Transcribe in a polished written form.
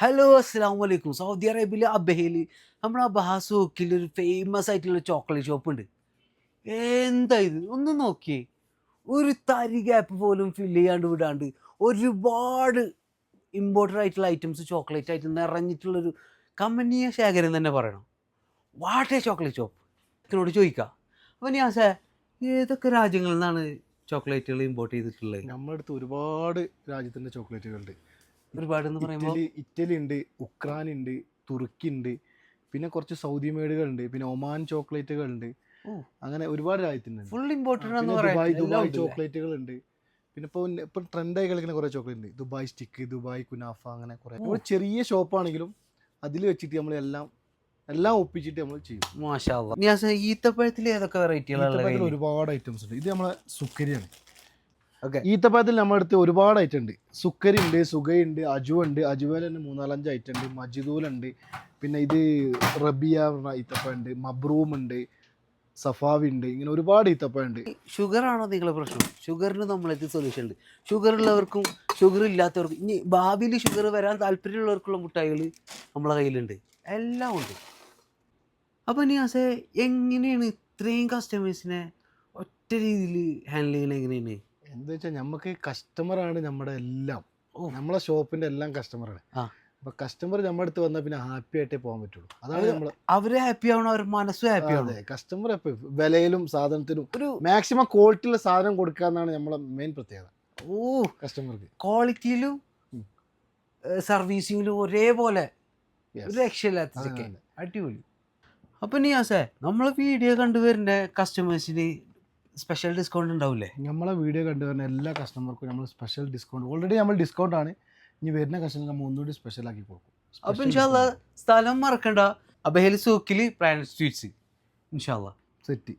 Hello അസ്സാം വലൈക്കും. Saudi അറേബ്യയിലെ അബഹയിൽ നമ്മുടെ അബഹാസൂക്കിൽ ഒരു ഫേമസ് ആയിട്ടുള്ള ചോക്ലേറ്റ് ഷോപ്പ് ഉണ്ട്. എന്താ ഇത് ഒന്ന് നോക്കിയേ, ഒരു തരി ഗ്യാപ്പ് പോലും ഫില്ല് ചെയ്യാണ്ട് വിടാണ്ട് ഒരുപാട് ഇമ്പോർട്ടൻ്റ് ആയിട്ടുള്ള ഐറ്റംസ് ചോക്ലേറ്റ് ആയിട്ട് നിറഞ്ഞിട്ടുള്ളൊരു കമ്പനിയെ ശേഖരം തന്നെ പറയണം. വാട്ട് എ ചോക്ലേറ്റ് ഷോപ്പ് ഇതിനോട് ചോദിക്കാം. അപ്പം ഞാൻ ഏതൊക്കെ രാജ്യങ്ങളിൽ നിന്നാണ് ചോക്ലേറ്റുകൾ ഇമ്പോർട്ട് ചെയ്തിട്ടുള്ളത്? നമ്മുടെ അടുത്ത് ഒരുപാട് രാജ്യത്തിൻ്റെ ചോക്ലേറ്റുകളുണ്ട്. ഒരുപാട് എന്ന് പറയുമ്പോൾ ഇറ്റലി ഉണ്ട്, ഉക്രാൻ ഉണ്ട്, തുർക്കി ഉണ്ട്, പിന്നെ കുറച്ച് സൗദി മേഡുകളുണ്ട്, പിന്നെ ഒമാൻ ചോക്ലേറ്റുകളുണ്ട്. അങ്ങനെ ഒരുപാട് രാജ്യത്തിനുണ്ട്. ഫുൾ ഇമ്പോർട്ടൻ്റ് എന്ന് ദുബായ് പറയാം. ചോക്ലേറ്റുകളുണ്ട്. പിന്നെ ഇപ്പോൾ ട്രെൻഡായി കളിക്കുന്ന കുറേ ചോക്ലേറ്റ് ഉണ്ട്. ദുബായ് സ്റ്റിക്ക്, ദുബായ് കുനാഫ, അങ്ങനെ കുറേ. നമ്മൾ ചെറിയ ഷോപ്പാണെങ്കിലും അതിൽ വെച്ചിട്ട് നമ്മൾ എല്ലാം ഒപ്പിച്ചിട്ട് നമ്മൾ ചെയ്യും. മാഷാ അല്ലാഹ്. ഈത്തപ്പഴത്തിൽ ഏതൊക്കെ വെറൈറ്റികളാണ്? ഒരുപാട് ഐറ്റംസ് ഉണ്ട്. ഇത് നമ്മളെ സുക്കരിയാണ്. ഈത്തപ്പഴത്തിൽ നമ്മുടെ അടുത്ത് ഒരുപാട് ഐറ്റം ഉണ്ട്. സുക്കരി ഉണ്ട്, സുഗയുണ്ട്, അജുവുണ്ട്. അജുവേൽ തന്നെ 3-4-5 ഐറ്റം ഉണ്ട്. മജിദൂലുണ്ട്, പിന്നെ ഇത് റബിയ പറഞ്ഞ ഈത്തപ്പഴം ഉണ്ട്, മബ്രൂം ഉണ്ട്, സഫാവി ഉണ്ട്. ഇങ്ങനെ ഒരുപാട് ഈത്തപ്പഴം ഉണ്ട്. ഷുഗർ ആണോ നിങ്ങളെ പ്രശ്നം? ഷുഗറിന് നമ്മളെത്തി സൊല്യൂഷൻ ഉണ്ട്. ഷുഗർ ഉള്ളവർക്കും ഷുഗർ ഇല്ലാത്തവർക്കും, ഇനി ഭാവിയിൽ ഷുഗർ വരാൻ താല്പര്യമുള്ളവർക്കുള്ള മുട്ടായികൾ നമ്മളെ കയ്യിലുണ്ട്, എല്ലാം ഉണ്ട്. അപ്പോൾ നിയാസേ, എങ്ങനെയാണ് ഇത്രയും കസ്റ്റമേഴ്സിനെ ഒറ്റ രീതിയിൽ ഹാൻഡിൽ ചെയ്യണത്? എങ്ങനെയാണ്? എന്താ വെച്ചാൽ നമുക്ക് കസ്റ്റമറാണ് നമ്മുടെ എല്ലാം. നമ്മളെ ഷോപ്പിന്റെ എല്ലാം കസ്റ്റമറാണ്. അപ്പൊ കസ്റ്റമർ നമ്മുടെ അടുത്ത് വന്നാൽ പിന്നെ ഹാപ്പി ആയിട്ടേ പോകാൻ പറ്റുള്ളൂ. അതാണ് നമ്മൾ. അവര് ഹാപ്പി ആവണം, അവർ മനസ്സും ഹാപ്പി ആവണം. കസ്റ്റമർ എപ്പോൾ വിലയിലും സാധനത്തിനും ഒരു മാക്സിമം ക്വാളിറ്റിയുള്ള സാധനം കൊടുക്കുക എന്നാണ് നമ്മളെ മെയിൻ പ്രത്യേകത. കസ്റ്റമർക്ക് ക്വാളിറ്റിയിലും സർവീസിങ്ങിലും ഒരേപോലെ ഒരു രക്ഷയില്ലാത്ത അടിപൊളി. അപ്പൊ നിയാസേ, നമ്മളെ വീഡിയോ കണ്ടുവരുന്ന കസ്റ്റമേഴ്സിന് സ്പെഷ്യൽ ഡിസ്കൗണ്ട് ഉണ്ടാവില്ലേ? നമ്മളെ വീഡിയോ കണ്ടുവരുന്ന എല്ലാ കസ്റ്റമർക്കും നമ്മൾ സ്പെഷ്യൽ ഡിസ്കൗണ്ട് ഓൾറെഡി നമ്മൾ ഡിസ്കൗണ്ട് ആണ്. ഇനി വരുന്ന കസ്റ്റമർ നമ്മൾ ഒന്നുകൂടി സ്പെഷ്യൽ ആക്കി കൊടുക്കും. അപ്പോൾ ഇൻഷാ അല്ലാഹ് സ്ഥലം മറക്കണ്ട, അബഹൽ സൂക്കിൽ പ്ലാനറ്റ് സ്വീറ്റ്സ്. ഇൻഷാ അല്ലാഹ് സെറ്റ്.